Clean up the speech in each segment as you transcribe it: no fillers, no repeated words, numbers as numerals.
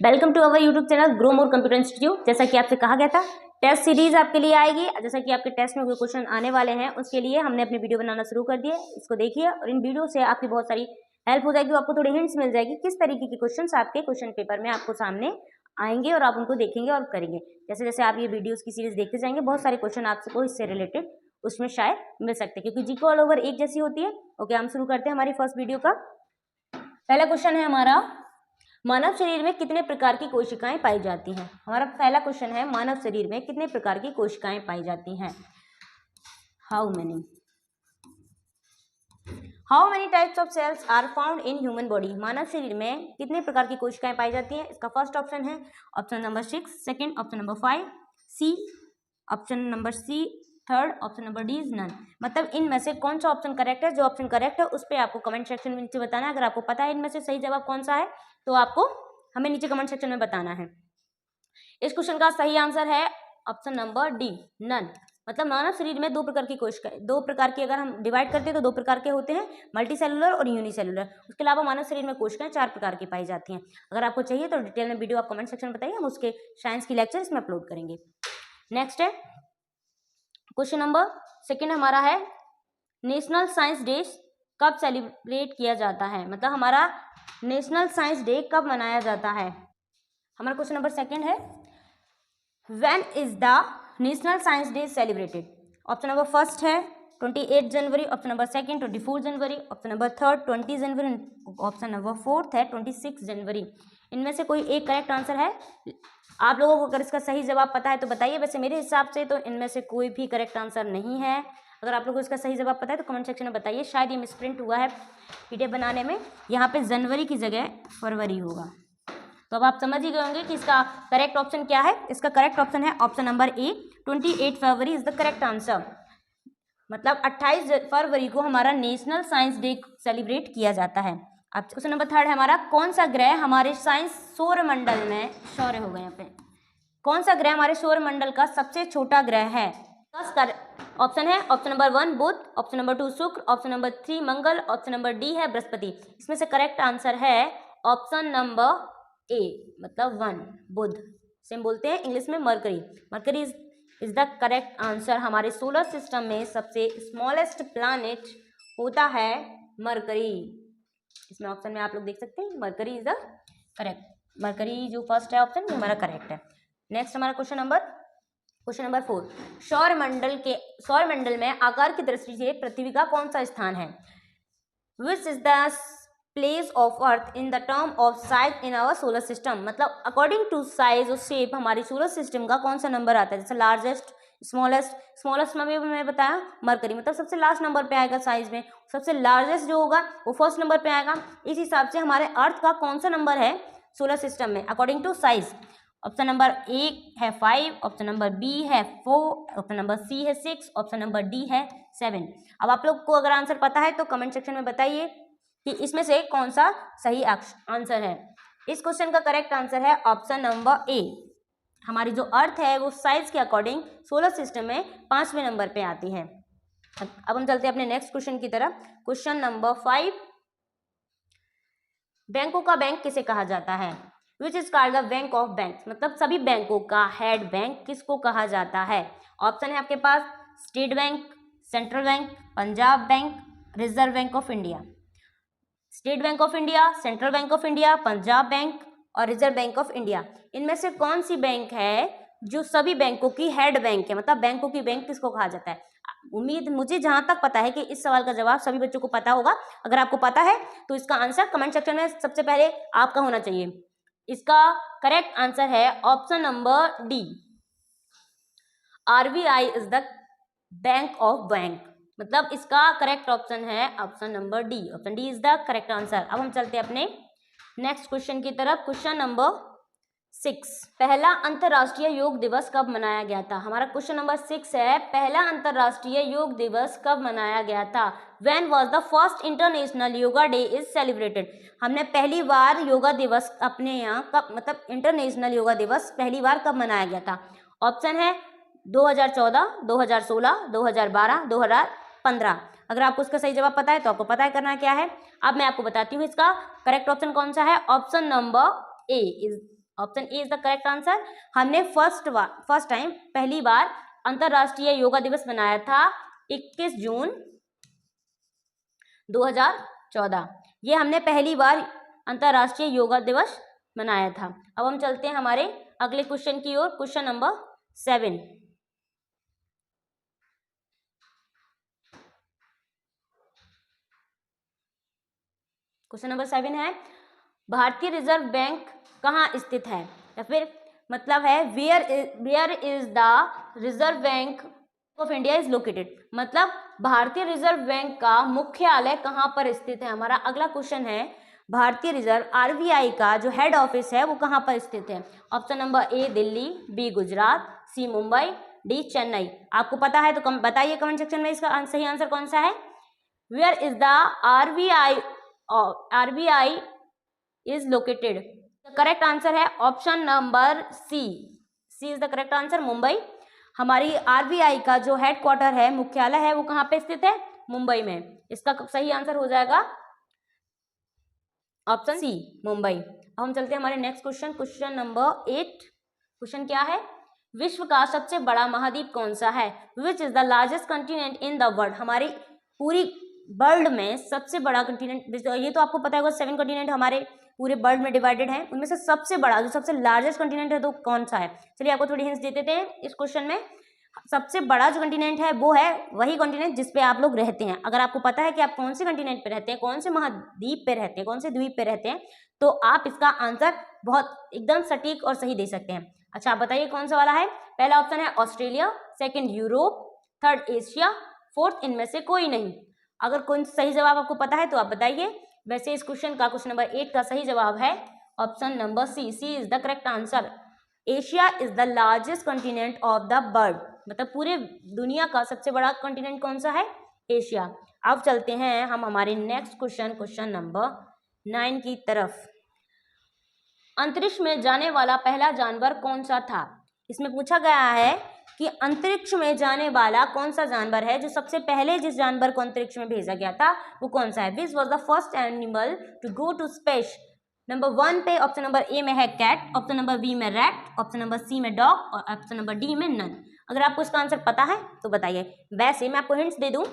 Welcome to our YouTube channel Grow More Computer Institute. जैसा कि आपसे कहा गया था टेस्ट सीरीज आपके लिए आएगी। जैसा कि आपके टेस्ट में कोई क्वेश्चन आने वाले हैं उसके लिए हमने अपनी वीडियो बनाना शुरू कर दिए। इसको देखिए और इन वीडियो से आपकी बहुत सारी हेल्प हो जाएगी। आपको थोड़ी हिंट्स मिल जाएगी किस तरीके के क्वेश्चन आपके क्वेश्चन पेपर में आपको सामने आएंगे और आप उनको देखेंगे और करेंगे। जैसे जैसे आप ये वीडियोस की सीरीज देखते जाएंगे बहुत सारे क्वेश्चन आपको इससे रिलेटेड उसमें शायद मिल सकते हैं, क्योंकि जीके ऑल ओवर एक जैसी होती है। ओके, हम शुरू करते हैं हमारी फर्स्ट वीडियो का। पहला क्वेश्चन है हमारा, मानव शरीर में कितने प्रकार की कोशिकाएं पाई जाती हैं। हमारा पहला क्वेश्चन है, मानव शरीर में कितने प्रकार की कोशिकाएं पाई जाती हैं। How many types of cells are found in human body. मानव शरीर में कितने प्रकार की कोशिकाएं पाई जाती हैं। इसका फर्स्ट ऑप्शन है option number 6, second option number 5, C option number C, third option number D is none. मतलब इनमें से कौन सा ऑप्शन करेक्ट है। जो ऑप्शन करेक्ट है उस पर आपको कमेंट सेक्शन में नीचे बताना है। अगर आपको पता है इनमें से सही जवाब कौन सा है तो आपको हमें नीचे कमेंट सेक्शन में बताना है। इस क्वेश्चन का सही आंसर है ऑप्शन नंबर डी, नन। मतलब मानव शरीर में दो प्रकार की कोशिकाएं, दो प्रकार की अगर हम डिवाइड करते हैं तो दो प्रकार के होते हैं, मल्टीसेलुलर और यूनिसेलुलर। उसके अलावा मानव शरीर में कोशिकाएं 4 प्रकार की पाई जाती हैं। अगर आपको चाहिए तो डिटेल में वीडियो आप कमेंट सेक्शन में बताइए, हम उसके साइंस की लेक्चर इसमें अपलोड करेंगे। नेक्स्ट है क्वेश्चन नंबर सेकंड हमारा है, नेशनल साइंस डे कब सेलिब्रेट किया जाता है। मतलब हमारा नेशनल साइंस डे कब मनाया जाता है। हमारा क्वेश्चन नंबर सेकंड है, when is the national science day celebrated. Option number first है 28 जनवरी, ऑप्शन नंबर सेकंड 24 जनवरी, ऑप्शन नंबर थर्ड 20 जनवरी, ऑप्शन नंबर फोर्थ है 26 जनवरी। इनमें से कोई एक करेक्ट आंसर है। आप लोगों को अगर इसका सही जवाब पता है तो बताइए। वैसे मेरे हिसाब से तो इनमें से कोई भी करेक्ट आंसर नहीं है। अगर आप लोगों को इसका सही जवाब पता है तो कमेंट सेक्शन में बताइए। शायद ये मिसप्रिंट हुआ है पीडीएफ बनाने में, यहाँ पे जनवरी की जगह फरवरी होगा। तो अब आप समझ ही गए होंगे कि इसका करेक्ट ऑप्शन क्या है। इसका करेक्ट ऑप्शन है option number A, 28 February is the correct answer. मतलब 28 फरवरी को हमारा नेशनल साइंस डे सेलिब्रेट किया जाता है। अब क्वेश्चन नंबर थर्ड है हमारा, कौन सा ग्रह हमारे साइंस सौरमंडल में, सौर्य हो गए यहाँ पे, कौन सा ग्रह हमारे सौरमंडल का सबसे छोटा ग्रह है। ऑप्शन है ऑप्शन नंबर 1 बुध, ऑप्शन नंबर 2 शुक्र, ऑप्शन नंबर 3 मंगल, ऑप्शन नंबर डी है बृहस्पति। इसमें से करेक्ट आंसर है ऑप्शन नंबर ए, मतलब 1 बुध। सेम बोलते हैं इंग्लिश में mercury. Mercury is the correct answer. हमारे सोलर सिस्टम में सबसे स्मॉलेस्ट प्लैनेट होता है मरकरी। इसमें ऑप्शन में आप लोग देख सकते हैं mercury is the correct. Mercury जो फर्स्ट है ऑप्शन ये हमारा करेक्ट है। नेक्स्ट हमारा क्वेश्चन नंबर 4, सौरमंडल में आकार की दृष्टि से पृथ्वी का कौन सा स्थान है। Which is the place of Earth in the term of size in our solar system. मतलब अकॉर्डिंग टू साइज और शेप हमारी सोलर सिस्टम का कौन सा नंबर आता है। जैसे लार्जेस्ट, स्मॉलेस्ट में भी मैं बताया मरकरी, मतलब सबसे लास्ट नंबर पे आएगा साइज में। सबसे लार्जेस्ट जो होगा वो फर्स्ट नंबर पे आएगा। इस हिसाब से हमारे अर्थ का कौन सा नंबर है सोलर सिस्टम में according to size. Option number A है 5, ऑप्शन नंबर बी है 4, ऑप्शन नंबर सी है 6, ऑप्शन नंबर डी है 7। अब आप लोग को अगर आंसर पता है तो कमेंट सेक्शन में बताइए कि इसमें से कौन सा सही आंसर है। इस क्वेश्चन का करेक्ट आंसर है ऑप्शन नंबर ए। हमारी जो अर्थ है वो साइज के अकॉर्डिंग सोलर सिस्टम में 5वें नंबर पे आती है। अब हम चलते हैं अपने नेक्स्ट क्वेश्चन की तरफ। क्वेश्चन नंबर 5, बैंकों का बैंक किसे कहा जाता है। Which is called the bank of banks. मतलब सभी बैंकों का हेड बैंक किसको कहा जाता है। ऑप्शन है आपके पास State Bank, Central Bank, Punjab Bank, Reserve Bank of India. State Bank of India, Central Bank of India, Punjab Bank और रिजर्व बैंक ऑफ इंडिया। इनमें से कौन सी बैंक है जो सभी बैंकों की हेड बैंक है। मतलब बैंकों की बैंक किसको कहा जाता है। मुझे जहां तक पता है कि इस सवाल का जवाब सभी बच्चों को पता होगा। अगर आपको पता है तो इसका आंसर कमेंट सेक्शन में सबसे पहले आपका होना चाहिए। इसका करेक्ट आंसर है option number D, RBI is the bank of bank. मतलब इसका करेक्ट ऑप्शन है option number D. Option D is the correct answer. अब हम चलते हैं अपने नेक्स्ट क्वेश्चन की तरफ। क्वेश्चन नंबर 6, पहला अंतर्राष्ट्रीय योग दिवस कब मनाया गया था। हमारा क्वेश्चन नंबर 6 है, पहला अंतर्राष्ट्रीय योग दिवस कब मनाया गया था। When was the first international yoga day is celebrated. हमने पहली बार योगा दिवस अपने यहाँ कब, मतलब इंटरनेशनल योगा दिवस पहली बार कब मनाया गया था। ऑप्शन है 2014, 2016, 2012, 2015। अगर आपको इसका सही जवाब पता है तो आपको पता है करना क्या है। अब मैं आपको बताती हूँ इसका करेक्ट ऑप्शन कौन सा है। Option number A is option A is the correct answer. हमने फर्स्ट टाइम पहली बार अंतरराष्ट्रीय योगा दिवस मनाया था 21 जून 2014। ये हमने पहली बार अंतरराष्ट्रीय योगा दिवस मनाया था। अब हम चलते हैं हमारे अगले क्वेश्चन की ओर, क्वेश्चन नंबर 7। क्वेश्चन नंबर 7 है, भारतीय रिजर्व बैंक कहाँ स्थित है, या फिर मतलब है where is the Reserve Bank of India is located. मतलब भारतीय रिजर्व बैंक का मुख्यालय कहाँ पर स्थित है। हमारा अगला क्वेश्चन है, भारतीय रिजर्व आरबीआई का जो हेड ऑफिस है वो कहाँ पर स्थित है। Option number A Delhi, B Gujarat, C Mumbai, D Chennai. आपको पता है तो बताइए कमेंट सेक्शन में इसका सही आंसर कौन सा है। Where is the RBI is located. Correct answer है option number C is the correct answer, Mumbai. हमारी आरबीआई का जो हेडक्वार्टर है, मुख्यालय है, वो कहाँ पे स्थित है, मुंबई में। इसका सही आंसर हो जाएगा ऑप्शन सी, मुंबई। अब हम चलते हैं हमारे next question, question number 8। Question क्या है, विश्व का सबसे बड़ा महाद्वीप कौन सा है। Which is the largest continent in the world. हमारी पूरी वर्ल्ड में सबसे बड़ा कंटिनेंट, ये तो आपको पता होगा 7 कंटिनेंट हमारे पूरे वर्ल्ड में डिवाइडेड है, उनमें से सबसे बड़ा जो सबसे लार्जेस्ट कंटिनेंट है तो कौन सा है। चलिए आपको थोड़ी हिंट्स दे देते हैं इस क्वेश्चन में। सबसे बड़ा जो कंटिनेंट है वो है वही कंटिनेंट जिस पे आप लोग रहते हैं। अगर आपको पता है कि आप कौन से कंटिनेंट पे रहते हैं, कौन से महाद्वीप पे रहते हैं, कौन से द्वीप पे रहते हैं, तो आप इसका आंसर बहुत एकदम सटीक और सही दे सकते हैं। अच्छा, आप बताइए कौन सा वाला है। पहला ऑप्शन है Australia, second Europe, third Asia, fourth इनमें से कोई नहीं। अगर कोई सही जवाब आपको पता है तो आप बताइए। वैसे इस क्वेश्चन का, क्वेश्चन नंबर 8 का सही जवाब है option number C is the correct answer. Asia is the largest continent of the world. मतलब पूरे दुनिया का सबसे बड़ा कंटिनेंट कौन सा है, एशिया। अब चलते हैं हम हमारे नेक्स्ट क्वेश्चन, क्वेश्चन नंबर 9 की तरफ। अंतरिक्ष में जाने वाला पहला जानवर कौन सा था। इसमें पूछा गया है कि अंतरिक्ष में जाने वाला कौन सा जानवर है, जो सबसे पहले जिस जानवर को अंतरिक्ष में भेजा गया था वो कौन सा है। Which was the first animal to go to space. Number 1 पे ऑप्शन नंबर ए में है कैट, ऑप्शन नंबर बी में रैट, ऑप्शन नंबर सी में डॉग और ऑप्शन नंबर डी में नन। अगर आपको इसका आंसर पता है तो बताइए। वैसे मैं आपको हिंट्स दे दूं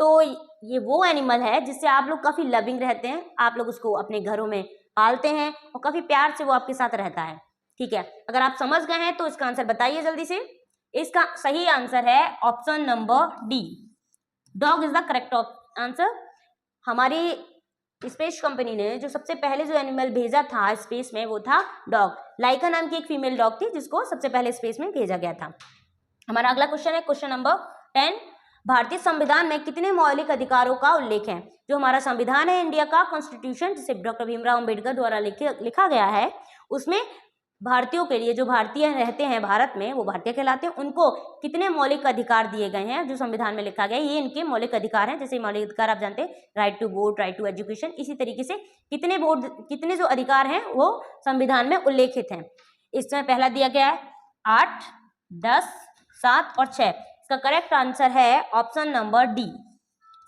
तो ये वो एनिमल है जिससे आप लोग काफी लविंग रहते हैं, आप लोग उसको अपने घरों में पालते हैं और काफी प्यार से वो आपके साथ रहता है। ठीक है, अगर आप समझ गए हैं तो इसका आंसर बताइए जल्दी से। इसका सही आंसर है option number D, dog is the correct answer. हमारी स्पेस कंपनी ने जो सबसे पहले जो एनिमल भेजा था स्पेस में वो था डॉग। लाइका नाम की एक फीमेल डॉग थी जिसको सबसे पहले स्पेस में भेजा गया था। हमारा अगला क्वेश्चन है क्वेश्चन नंबर 10। भारतीय संविधान में कितने मौलिक अधिकारों का उल्लेख है। जो हमारा संविधान है इंडिया का कॉन्स्टिट्यूशन, जिसे डॉक्टर भीमराव अंबेडकर द्वारा लिखा गया है, उसमें भारतीयों के लिए, जो भारतीय रहते हैं भारत में वो भारतीय कहलाते हैं, उनको कितने मौलिक अधिकार दिए गए हैं जो संविधान में लिखा गया है। ये इनके मौलिक अधिकार हैं। जैसे मौलिक अधिकार आप जानते हैं, right to vote, right to education. इसी तरीके से कितने जो अधिकार हैं वो संविधान में उल्लेखित हैं। इसमें पहला दिया गया है 8, 10, 7 और 6। इसका करेक्ट आंसर है ऑप्शन नंबर डी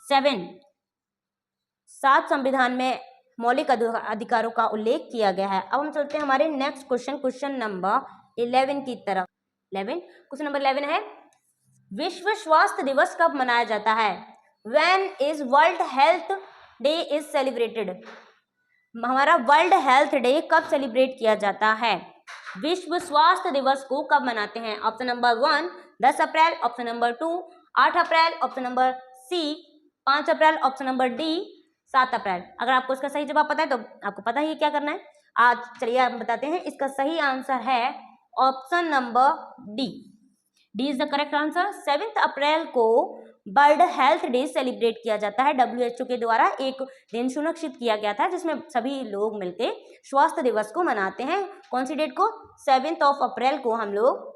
7। 7 संविधान में मौलिक अधिकारों का उल्लेख किया गया है। अब हम चलते हैं हमारे नेक्स्ट क्वेश्चन, क्वेश्चन नंबर 11 की तरफ। क्वेश्चन नंबर 11 है, विश्व स्वास्थ्य दिवस कब मनाया जाता है। When is world health day is celebrated. हमारा वर्ल्ड हेल्थ डे कब सेलिब्रेट किया जाता है। विश्व स्वास्थ्य दिवस को कब मनाते हैं। ऑप्शन नंबर 1 10 अप्रैल, ऑप्शन नंबर 2 8 अप्रैल, ऑप्शन नंबर सी 5 अप्रैल, ऑप्शन नंबर डी 7 अप्रैल। अगर आपको इसका सही जवाब पता है तो आपको पता ही क्या करना है। आज चलिए आप बताते हैं। इसका सही आंसर है option number D is the correct answer. 7 अप्रैल को वर्ल्ड हेल्थ डे सेलिब्रेट किया जाता है। WHO के द्वारा एक दिन सुनिश्चित किया गया था जिसमें सभी लोग मिलकर स्वास्थ्य दिवस को मनाते हैं। कौन सी डेट को, 7 अप्रैल को हम लोग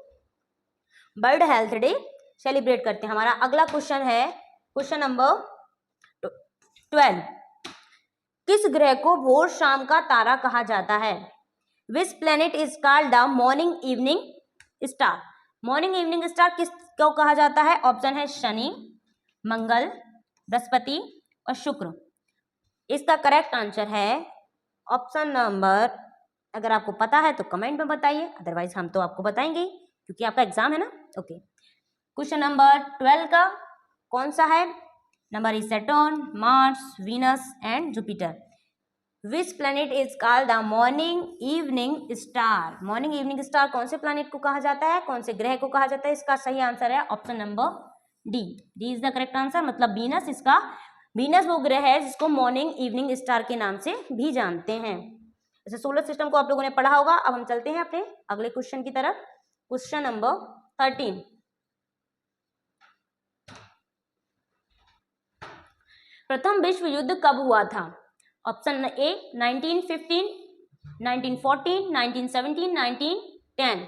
वर्ल्ड हेल्थ डे सेलिब्रेट करते हैं। हमारा अगला क्वेश्चन है क्वेश्चन नंबर 12। किस ग्रह को भोर शाम का तारा कहा जाता है। Which planet is called the morning evening star. Morning evening star किसको कहा जाता है। ऑप्शन है शनि, मंगल, बृहस्पति और शुक्र। इसका करेक्ट आंसर है ऑप्शन नंबर अगर आपको पता है तो कमेंट में बताइए, अदरवाइज हम तो आपको बताएंगे ही, क्योंकि आपका एग्जाम है ना। ओके, क्वेश्चन नंबर 12 का कौन सा है? Number is Saturn, Mars, Venus and Jupiter. Which planet is called the morning evening star? Morning evening star कौन से प्लैनेट को कहा जाता है, कौन से ग्रह को कहा जाता है? इसका सही आंसर है option number D. D is the correct answer, मतलब वीनस। इसका वीनस वो ग्रह है जिसको मॉर्निंग इवनिंग स्टार के नाम से भी जानते हैं। जैसे सोलर सिस्टम को आप लोगों ने पढ़ा होगा। अब हम चलते हैं अपने अगले क्वेश्चन की तरफ। क्वेश्चन नंबर 13, प्रथम विश्व युद्ध कब हुआ था? Option A 1915, 1914, 1917, 1910।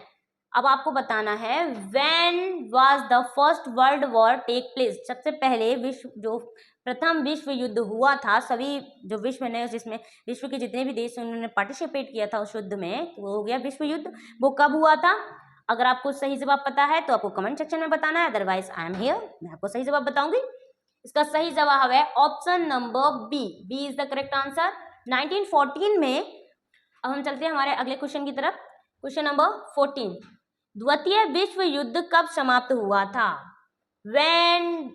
अब आपको बताना है when was the first world war take place. सबसे पहले जो प्रथम विश्व युद्ध हुआ था, सभी जो विश्व ने, जिसमें विश्व के जितने भी देश उन्होंने पार्टिसिपेट किया था उस युद्ध में, तो वो हो गया विश्व युद्ध। वो कब हुआ था? अगर आपको सही जवाब पता है तो आपको कमेंट सेक्शन में बताना है, अदरवाइज आई एम हियर, मैं आपको सही जवाब बताऊंगी। इसका सही जवाब है option number B. B is the correct answer, 1914 में। अब हम चलते हैं हमारे अगले क्वेश्चन की तरफ। क्वेश्चन नंबर 14, द्वितीय विश्व युद्ध कब समाप्त हुआ था? When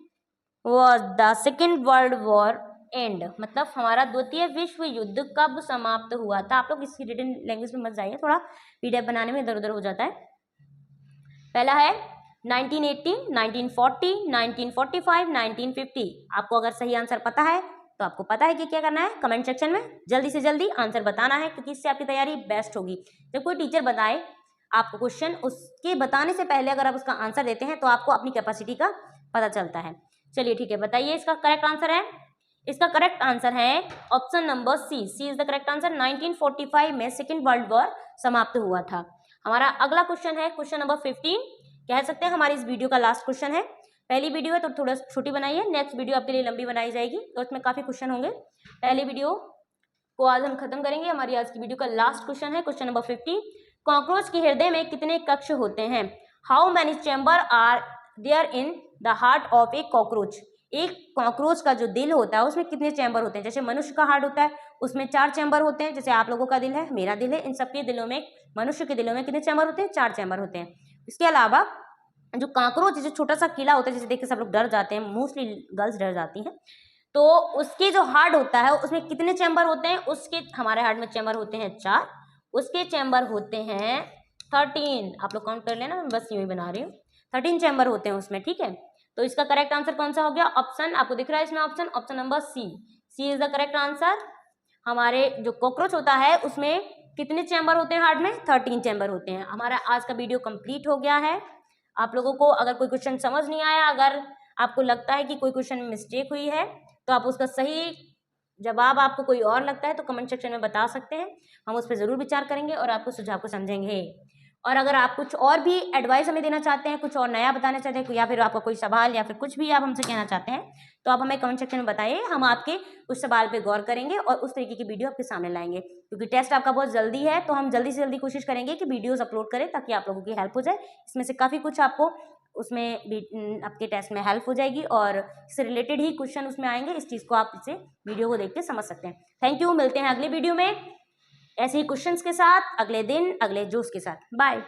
was the second world war and? मतलब हमारा द्वितीय विश्व युद्ध कब समाप्त हुआ था? आप लोग इसकी रिटन लैंग्वेज में मत जाइए, थोड़ा पीडीएफ बनाने में इधर उधर हो जाता है। पहला है 1918, 1940, 1945, 1950। आपको अगर सही आंसर पता है तो आपको पता है कि क्या करना है, कमेंट सेक्शन में जल्दी से जल्दी आंसर बताना है, क्योंकि इससे आपकी तैयारी बेस्ट होगी। जब कोई टीचर बताए आपको क्वेश्चन, उसके बताने से पहले अगर आप उसका आंसर देते हैं तो आपको अपनी कैपेसिटी का पता चलता है। चलिए ठीक है, बताइए इसका करेक्ट आंसर है। इसका करेक्ट आंसर है option number C. C is the correct answer. 1945 में सेकेंड वर्ल्ड वॉर समाप्त हुआ था। हमारा अगला क्वेश्चन है क्वेश्चन नंबर 15, कह सकते हैं हमारी इस वीडियो का लास्ट क्वेश्चन है। पहली वीडियो है तो थोड़ा छोटी बनाइए, नेक्स्ट वीडियो आपके लिए लंबी बनाई जाएगी, तो इसमें काफी क्वेश्चन होंगे। पहली वीडियो को आज हम खत्म करेंगे। हमारी आज की वीडियो का लास्ट क्वेश्चन है क्वेश्चन नंबर 15, कॉकरोच के हृदय में कितने कक्ष होते हैं? How many chamber are there in the heart of a cockroach? एक कॉकरोच का जो दिल होता है उसमें कितने चैम्बर होते हैं? जैसे मनुष्य का हार्ट होता है उसमें 4 चैम्बर होते हैं, जैसे आप लोगों का दिल है, मेरा दिल है, इन सबके दिलों में, मनुष्य के दिलों में कितने चैम्बर होते हैं? 4 चैम्बर होते हैं। इसके अलावा जो कॉकरोच जो छोटा सा कीड़ा होता है, जिसे देख के सब लोग डर जाते हैं, मोस्टली गर्ल्स डर जाती हैं, तो उसके जो हार्ट होता है उसमें कितने चैम्बर होते हैं? उसके हमारे हार्ट में चैम्बर होते हैं 4, उसके चैम्बर होते हैं 13। आप लोग काउंट कर लेना, मैं बस यूं ही बना रही हूँ। 13 चैम्बर होते हैं उसमें, ठीक है। तो इसका करेक्ट आंसर कौन सा हो गया? ऑप्शन आपको दिख रहा है इसमें, option number C. C is the correct answer. हमारे जो कॉकरोच होता है उसमें कितने चैम्बर होते हैं हार्ट में? 13 चैम्बर होते हैं। हमारा आज का वीडियो कंप्लीट हो गया है। आप लोगों को अगर कोई क्वेश्चन समझ नहीं आया, अगर आपको लगता है कि कोई क्वेश्चन में मिस्टेक हुई है, तो आप उसका सही जवाब आपको कोई और लगता है तो कमेंट सेक्शन में बता सकते हैं, हम उस पर ज़रूर विचार करेंगे और आपको सुझाव को समझेंगे। और अगर आप कुछ और भी एडवाइस हमें देना चाहते हैं, कुछ और नया बताना चाहते हैं, या फिर आपका कोई सवाल या फिर कुछ भी आप हमसे कहना चाहते हैं, तो आप हमें कमेंट सेक्शन में बताइए। हम आपके उस सवाल पे गौर करेंगे और उस तरीके की वीडियो आपके सामने लाएंगे। क्योंकि टेस्ट आपका बहुत जल्दी है, तो हम जल्दी से जल्दी कोशिश करेंगे कि वीडियोस अपलोड करें ताकि आप लोगों की हेल्प हो जाए। इसमें से काफ़ी कुछ आपको उसमें भी आपके टेस्ट में हेल्प हो जाएगी और इससे रिलेटेड ही क्वेश्चन उसमें आएंगे। इस चीज़ को आप इसे वीडियो को देख के समझ सकते हैं। थैंक यू, मिलते हैं अगले वीडियो में ऐसे ही क्वेश्चंस के साथ, अगले दिन अगले जोश के साथ। बाय।